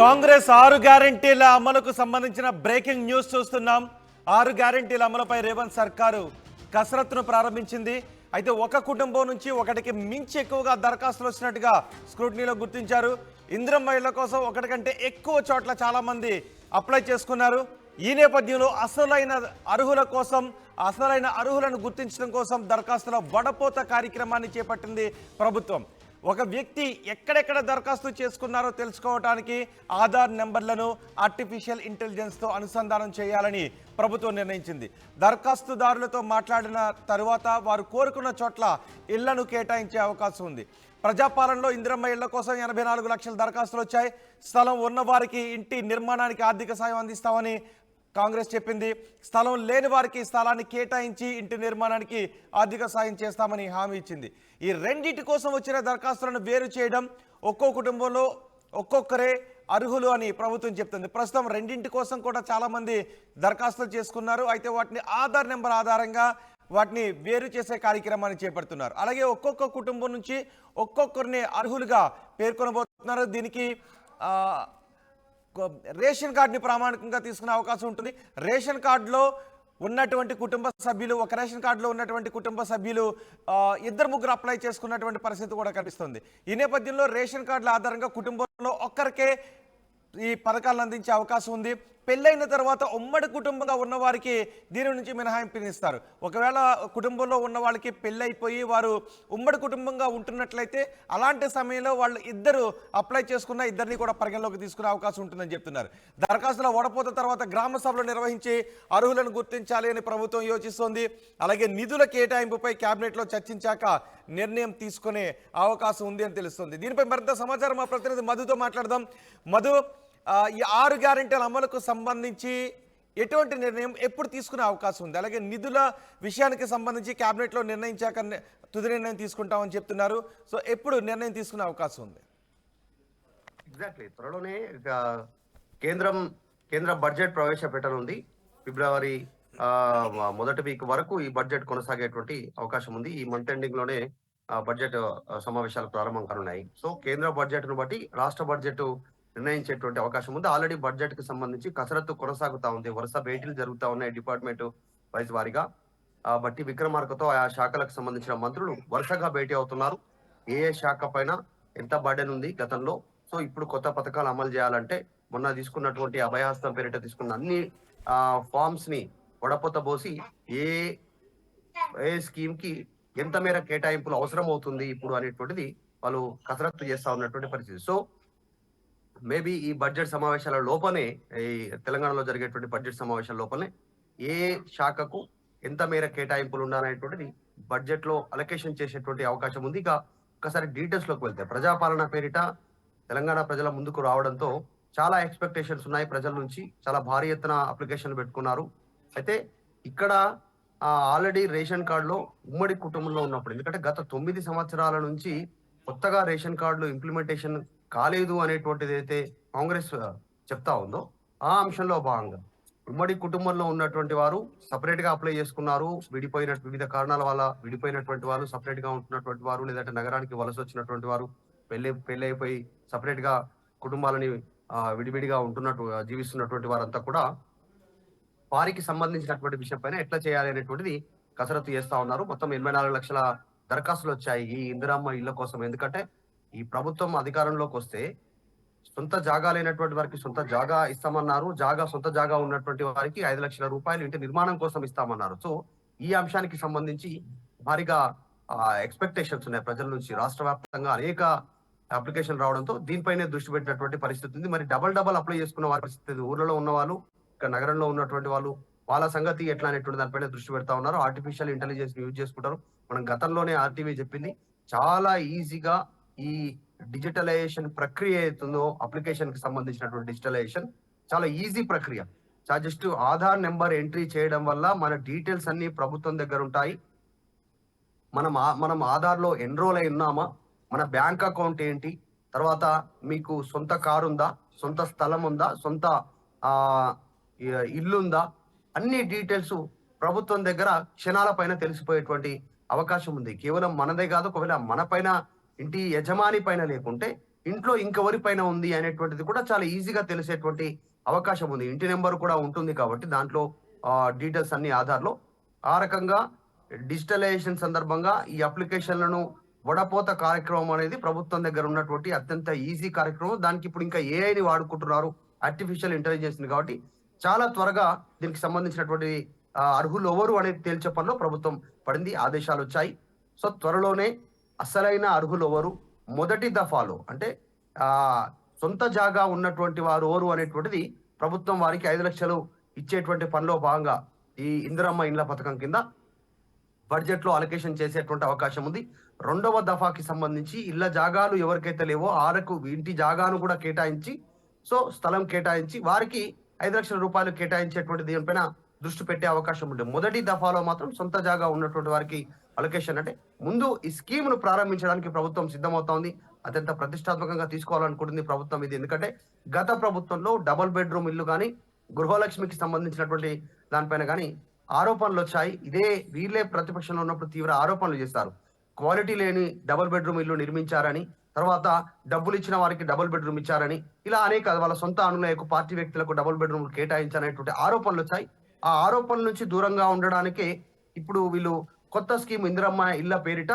కాంగ్రెస్ 6 గ్యారెంటీల అమలుకు సంబంధించిన breaking news చూస్తున్నాం. 6 గ్యారెంటీల అమలుపై రేవంత్ సర్కారు కసరత్తును ప్రారంభించింది. అయితే ఒక కుటుంబం నుంచి ఒకటికి మించి ఎక్కువగా దరఖాస్తులు వచ్చినట్టుగా స్క్రూటినీలో గుర్తించారు. ఇందిరమ్మ ఇళ్ల కోసం ఒకటి కంటే ఎక్కువ చోట్ల చాలామంది అప్లై చేసుకున్నారు. ఈ నేపథ్యంలో అసలైన అర్హులను గుర్తించడం కోసం దరఖాస్తుల వడపోత కార్యక్రమాన్ని చేపట్టింది ప్రభుత్వం. ఒక వ్యక్తి ఎక్కడెక్కడ దరఖాస్తు చేసుకున్నారో తెలుసుకోవడానికి ఆధార్ నెంబర్లను ఆర్టిఫిషియల్ ఇంటెలిజెన్స్తో అనుసంధానం చేయాలని ప్రభుత్వం నిర్ణయించింది. దరఖాస్తుదారులతో మాట్లాడిన తరువాత వారు కోరుకున్న చోట్ల ఇళ్లను కేటాయించే అవకాశం ఉంది. ప్రజాపాలనలో ఇందిరమ్మ ఇళ్ల కోసం 84 లక్షల దరఖాస్తులు వచ్చాయి. స్థలం ఉన్నవారికి ఇంటి నిర్మాణానికి ఆర్థిక సాయం అందిస్తామని కాంగ్రెస్ చెప్పింది. స్థలం లేని వారికి స్థలాన్ని కేటాయించి ఇంటి నిర్మాణానికి ఆర్థిక సాయం చేస్తామని హామీ ఇచ్చింది. ఈ రెండింటి కోసం వచ్చిన దరఖాస్తులను వేరు చేయడం, ఒక్కో కుటుంబంలో ఒక్కొక్కరే అర్హులు అని ప్రభుత్వం చెప్తుంది. ప్రస్తుతం రెండింటి కోసం కూడా చాలామంది దరఖాస్తులు చేసుకున్నారు. అయితే వాటిని ఆధార్ నెంబర్ ఆధారంగా వాటిని వేరు చేసే కార్యక్రమాన్ని చేపడుతున్నారు. అలాగే ఒక్కొక్క కుటుంబం నుంచి ఒక్కొక్కరిని అర్హులుగా పేర్కొనబోతున్నారు. దీనికి రేషన్ కార్డుని ప్రామాణికంగా తీసుకునే అవకాశం ఉంటుంది. రేషన్ కార్డులో ఉన్నటువంటి కుటుంబ సభ్యులు, ఒక రేషన్ కార్డులో ఉన్నటువంటి కుటుంబ సభ్యులు ఇద్దరు ముగ్గురు అప్లై చేసుకున్నటువంటి పరిస్థితి కూడా కనిపిస్తుంది. ఈ నేపథ్యంలో రేషన్ కార్డుల ఆధారంగా కుటుంబంలో ఒక్కరికే ఈ పథకాలను అందించే అవకాశం ఉంది. పెళ్ళైన తర్వాత ఉమ్మడి కుటుంబంగా ఉన్న వారికి దీని నుంచి మినహాయింపునిస్తారు. ఒకవేళ కుటుంబంలో ఉన్న వాళ్ళకి పెళ్ళైపోయి వారు ఉమ్మడి కుటుంబంగా ఉంటున్నట్లయితే అలాంటి సమయంలో వాళ్ళు ఇద్దరు అప్లై చేసుకున్న ఇద్దరిని కూడా పరిగణలోకి తీసుకునే అవకాశం ఉంటుందని చెప్తున్నారు. దరఖాస్తుల ఓడపోత తర్వాత గ్రామ సభలు నిర్వహించి అర్హులను గుర్తించాలి అని ప్రభుత్వం యోచిస్తోంది. అలాగే నిధుల కేటాయింపుపై కేబినెట్లో చర్చించాక నిర్ణయం తీసుకునే అవకాశం ఉంది అని తెలుస్తుంది. దీనిపై మరింత సమాచారం మా ప్రతినిధి మధుతో మాట్లాడదాం. మధు, ఈ 6 గ్యారెంటీల అమలుకు సంబంధించి ఎటువంటి నిర్ణయం ఎప్పుడు తీసుకునే అవకాశం ఉంది? అలాగే నిధుల విషయానికి సంబంధించి కేబినెట్లో నిర్ణయించాక తుది నిర్ణయం తీసుకుంటామని చెప్తున్నారు. సో ఎప్పుడు నిర్ణయం తీసుకునే అవకాశం ఉంది? ఎగ్జాక్ట్లీ త్వరలోనే కేంద్ర బడ్జెట్ ప్రవేశపెట్టనుంది. ఫిబ్రవరి మొదటి వీక్ వరకు ఈ బడ్జెట్ కొనసాగేటువంటి అవకాశం ఉంది. ఈ మంత్ ఎండింగ్ లోనే బడ్జెట్ సమావేశాలు ప్రారంభం కానున్నాయి. సో కేంద్ర బడ్జెట్ ను బట్టి రాష్ట్ర బడ్జెట్ నిర్ణయించేటువంటి అవకాశం ఉంది. ఆల్రెడీ బడ్జెట్ కి సంబంధించి కసరత్తు కొనసాగుతా ఉంది. వరుస భేటీలు జరుగుతూ ఉన్నాయి డిపార్ట్మెంట్ వైజ్ వారిగా. బట్టి విక్రమార్కతో ఆ శాఖలకు సంబంధించిన మంత్రులు వరుసగా భేటీ అవుతున్నారు. ఏ శాఖ పైన ఎంత బర్డెన్ ఉంది గతంలో, సో ఇప్పుడు కొత్త పథకాలు అమలు చేయాలంటే మొన్న తీసుకున్నటువంటి అభయహస్తం పేరిట తీసుకున్న అన్ని ఫార్మ్స్ ని వడపోత పోసి ఏ స్కీమ్ కి ఎంత మేర కేటాయింపులు అవసరం అవుతుంది ఇప్పుడు అనేటువంటిది వాళ్ళు కసరత్తు చేస్తా ఉన్నటువంటి పరిస్థితి. సో మేబీ ఈ బడ్జెట్ సమావేశాల లోపలే, ఈ తెలంగాణలో జరిగేటువంటి బడ్జెట్ సమావేశాల లోపలనే ఏ శాఖకు ఎంత మేర కేటాయింపులు ఉండాలనేటువంటిది బడ్జెట్ లో అలొకేషన్ చేసేటువంటి అవకాశం ఉంది. ఇక ఒకసారి డీటెయిల్స్ లోకి వెళ్తే, ప్రజాపాలన పేరిట తెలంగాణ ప్రజల ముందుకు రావడంతో చాలా ఎక్స్పెక్టేషన్స్ ఉన్నాయి ప్రజల నుంచి. చాలా భారీ ఎత్తున అప్లికేషన్లు పెట్టుకున్నారు. అయితే ఇక్కడ ఆల్రెడీ రేషన్ కార్డులో ఉమ్మడి కుటుంబంలో ఉన్నప్పుడు, ఎందుకంటే గత 9 సంవత్సరాల నుంచి కొత్తగా రేషన్ కార్డులు ఇంప్లిమెంటేషన్ కాలేదు అనేటువంటిది అయితే కాంగ్రెస్ చెప్తా ఉందో, ఆ అంశంలో భాగంగా ఉమ్మడి కుటుంబంలో ఉన్నటువంటి వారు సపరేట్ గా అప్లై చేసుకున్నారు. వివిధ కారణాల వల్ల విడిపోయినటువంటి వారు, సపరేట్ గా ఉంటున్నటువంటి వారు, లేదంటే నగరానికి వలస వచ్చినటువంటి వారు, పెళ్లి అయిపోయి సపరేట్ గా కుటుంబాలని విడివిడిగా జీవిస్తున్నటువంటి వారంతా కూడా వారికి సంబంధించినటువంటి విషయం పైన ఎట్లా చేయాలి అనేటువంటిది కసరత్తు చేస్తా ఉన్నారు. మొత్తం 84 లక్షల దరఖాస్తులు వచ్చాయి ఈ ఇందిరమ్మ ఇళ్ల కోసం. ఎందుకంటే ఈ ప్రభుత్వం అధికారంలోకి వస్తే సొంత జాగా లేనటువంటి వారికి సొంత జాగా ఇస్తామన్నారు. సొంత జాగా ఉన్నటువంటి వారికి 5 లక్షల రూపాయలు ఇంటి నిర్మాణం కోసం ఇస్తామన్నారు. సో ఈ అంశానికి సంబంధించి భారీగా ఎక్స్పెక్టేషన్స్ ఉన్నాయి ప్రజల నుంచి. రాష్ట్ర వ్యాప్తంగా అనేక అప్లికేషన్ రావడంతో దీనిపైనే దృష్టి పెట్టినటువంటి పరిస్థితి ఉంది. మరి డబల్ అప్లై చేసుకున్న వారి పరిస్థితి, ఊర్లలో ఉన్న వాళ్ళు, ఇక్కడ నగరంలో ఉన్నటువంటి వాళ్ళు, వాళ్ళ సంగతి ఎట్లా అనేటువంటి దానిపైన దృష్టి పెడతా ఉన్నారు. ఆర్టిఫిషియల్ ఇంటెలిజెన్స్ యూజ్ చేసుకుంటారు. మనం గతంలోనే ఆర్టీవీ చెప్పింది, చాలా ఈజీగా ఈ డిజిటలైజేషన్ ప్రక్రియ అవుతుందో, అప్లికేషన్ కి సంబంధించినటువంటి డిజిటలైజేషన్ చాలా ఈజీ ప్రక్రియ. జస్ట్ ఆధార్ నెంబర్ ఎంట్రీ చేయడం వల్ల మన డీటెయిల్స్ అన్ని ప్రభుత్వం దగ్గర ఉంటాయి. మనం ఆధార్ లో ఎన్రోల్ అయి ఉన్నామా, మన బ్యాంక్ అకౌంట్ ఏంటి, తర్వాత మీకు సొంత కారు ఉందా, సొంత స్థలం ఉందా, సొంత ఇల్లుందా, అన్ని డీటెయిల్స్ ప్రభుత్వం దగ్గర క్షణాల పైన తెలిసిపోయేటువంటి అవకాశం ఉంది. కేవలం మనదే కాదు, ఒకవేళ మన పైన ఇంటి యజమాని పైన లేకుంటే ఇంట్లో ఇంకెవరిపైన ఉంది అనేటువంటిది కూడా చాలా ఈజీగా తెలిసేటువంటి అవకాశం ఉంది. ఇంటి నెంబర్ కూడా ఉంటుంది కాబట్టి దాంట్లో డీటెయిల్స్ అన్ని ఆధార్‌లో. ఆ రకంగా డిజిటలైజేషన్ సందర్భంగా ఈ అప్లికేషన్‌లను వడపోత కార్యక్రమం అనేది ప్రభుత్వం దగ్గర ఉన్నటువంటి అత్యంత ఈజీ కార్యక్రమం. దానికి ఇప్పుడు ఇంకా ఏఐని వాడుకుంటున్నారు. ఆర్టిఫిషియల్ ఇంటెలిజెన్స్‌ని కాబట్టి చాలా త్వరగా దీనికి సంబంధించినటువంటి అర్హులు ఎవరు అనేది తేల్చే పనిలో ప్రభుత్వం పడింది. ఆదేశాలొచ్చాయి. సో త్వరలోనే అసలైన అర్హులు ఎవరు, మొదటి దఫాలో అంటే సొంత జాగా ఉన్నటువంటి వారు ఎవరు అనేటువంటిది ప్రభుత్వం వారికి 5 లక్షలు ఇచ్చేటువంటి పనిలో భాగంగా ఈ ఇందిరమ్మ ఇండ్ల పథకం కింద బడ్జెట్‌లో అలొకేషన్ చేసేటువంటి అవకాశం ఉంది. రెండవ దఫాకి సంబంధించి ఇళ్ల జాగాలు ఎవరికైతే లేవో ఆరకు ఇంటి జాగాను కూడా కేటాయించి, సో స్థలం కేటాయించి వారికి 5 లక్షల రూపాయలు కేటాయించేటువంటి దీనిపైన దృష్టి పెట్టే అవకాశం ఉంది. మొదటి దఫాలో మాత్రం సొంత జాగా ఉన్నటువంటి వారికి అలొకేషన్ అంటే ముందు ఈ స్కీమ్‌ను ప్రారంభించడానికి ప్రభుత్వం సిద్ధమవుతోంది. అత్యంత ప్రతిష్టాత్మకంగా తీసుకోవాలనుకుంటుంది ప్రభుత్వం ఇది. ఎందుకంటే గత ప్రభుత్వంలో డబుల్ బెడ్‌రూమ్ ఇల్లు గాని, గృహలక్ష్మికి సంబంధించినటువంటి దానిపైన గాని ఆరోపణలొచ్చాయి. వీళ్ళే ప్రతిపక్షంలో ఉన్నప్పుడు తీవ్ర ఆరోపణలు చేస్తారు. క్వాలిటీ లేని డబుల్ బెడ్‌రూమ్ ఇల్లు నిర్మించారని, తర్వాత డబ్బులు ఇచ్చిన వారికి డబుల్ బెడ్‌రూమ్ ఇచ్చారని, ఇలా అనేక వాళ్ళ సొంత అనుయాయులకు, పార్టీ వ్యక్తులకు డబుల్ బెడ్‌రూమ్‌లు కేటాయించారనేటువంటి ఆరోపణలొచ్చాయి. ఆ ఆరోపణల నుంచి దూరంగా ఉండడానికే ఇప్పుడు వీళ్ళు కొత్త స్కీమ్ ఇందిరమ్మ ఇళ్ల పేరిట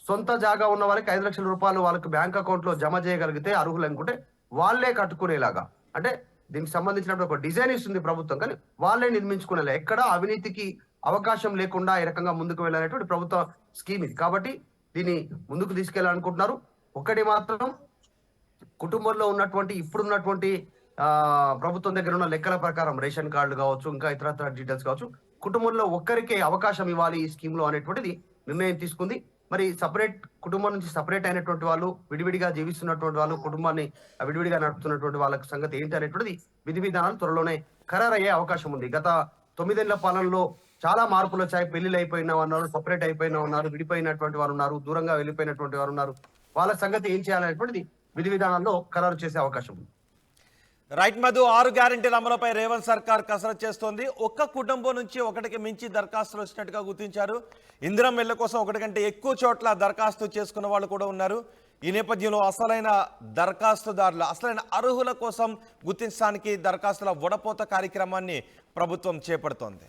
సొంత జాగా ఉన్న వాళ్ళకి 5 లక్షల రూపాయలు వాళ్ళకి బ్యాంక్ అకౌంట్‌లో జమ చేయగలిగితే అర్హులు అనుకుంటే వాళ్ళే కట్టుకునేలాగా, అంటే దీనికి సంబంధించినటువంటి ఒక డిజైన్ ఇస్తుంది ప్రభుత్వం, కానీ వాళ్ళే నిర్మించుకునేలా, ఎక్కడ అవినీతికి అవకాశం లేకుండా ఈ రకంగా ముందుకు వెళ్ళాలనేటువంటి ప్రభుత్వ స్కీమ్ ఇది. కాబట్టి దీన్ని ముందుకు తీసుకెళ్లాలనుకుంటున్నారు. ఒకటి మాత్రం కుటుంబంలో ఉన్నటువంటి ఇప్పుడున్నటువంటి ప్రభుత్వం దగ్గర ఉన్న లెక్కల ప్రకారం రేషన్ కార్డులు కావచ్చు, ఇంకా ఇతరత్ర డీటెయిల్స్ కావచ్చు, కుటుంబంలో ఒక్కరికే అవకాశం ఇవ్వాలి ఈ స్కీమ్ లో అనేటువంటిది నిర్ణయం తీసుకుంది. మరి కుటుంబం నుంచి సపరేట్ అయినటువంటి వాళ్ళు, విడివిడిగా జీవిస్తున్నటువంటి వాళ్ళు, కుటుంబాన్ని విడివిడిగా నడుపుతున్నటువంటి వాళ్ళ సంగతి ఏంటి అనేటువంటిది విధి విధానాలు త్వరలోనే ఖరారయ్యే అవకాశం ఉంది. గత 9 ఏళ్ల పాలనలో చాలా మార్పులు వచ్చాయి. పెళ్లిళ్ళు అయిపోయిన ఉన్నారు, సపరేట్ అయిపోయిన ఉన్నారు, విడిపోయినటువంటి వారు ఉన్నారు, దూరంగా వెళ్ళిపోయినటువంటి వారు ఉన్నారు. వాళ్ళ సంగతి ఏం చేయాలనేటువంటిది విధి విధానాల్లో ఖరారు చేసే అవకాశం ఉంది. రైట్ మధు, 6 గ్యారెంటీల అమలుపై రేవంత్ సర్కార్ కసరత్తు చేస్తోంది. ఒక్క కుటుంబం నుంచి ఒకటికి మించి దరఖాస్తులు వచ్చినట్టుగా గుర్తించారు. ఇందిరమ్మ ఇళ్ల కోసం ఒకటి కంటే ఎక్కువ చోట్ల దరఖాస్తు చేసుకున్న వాళ్ళు కూడా ఉన్నారు. ఈ నేపథ్యంలో అసలైన దరఖాస్తుదారులు, అసలైన అర్హుల కోసం గుర్తించడానికి దరఖాస్తుల వడపోత కార్యక్రమాన్ని ప్రభుత్వం చేపడుతోంది.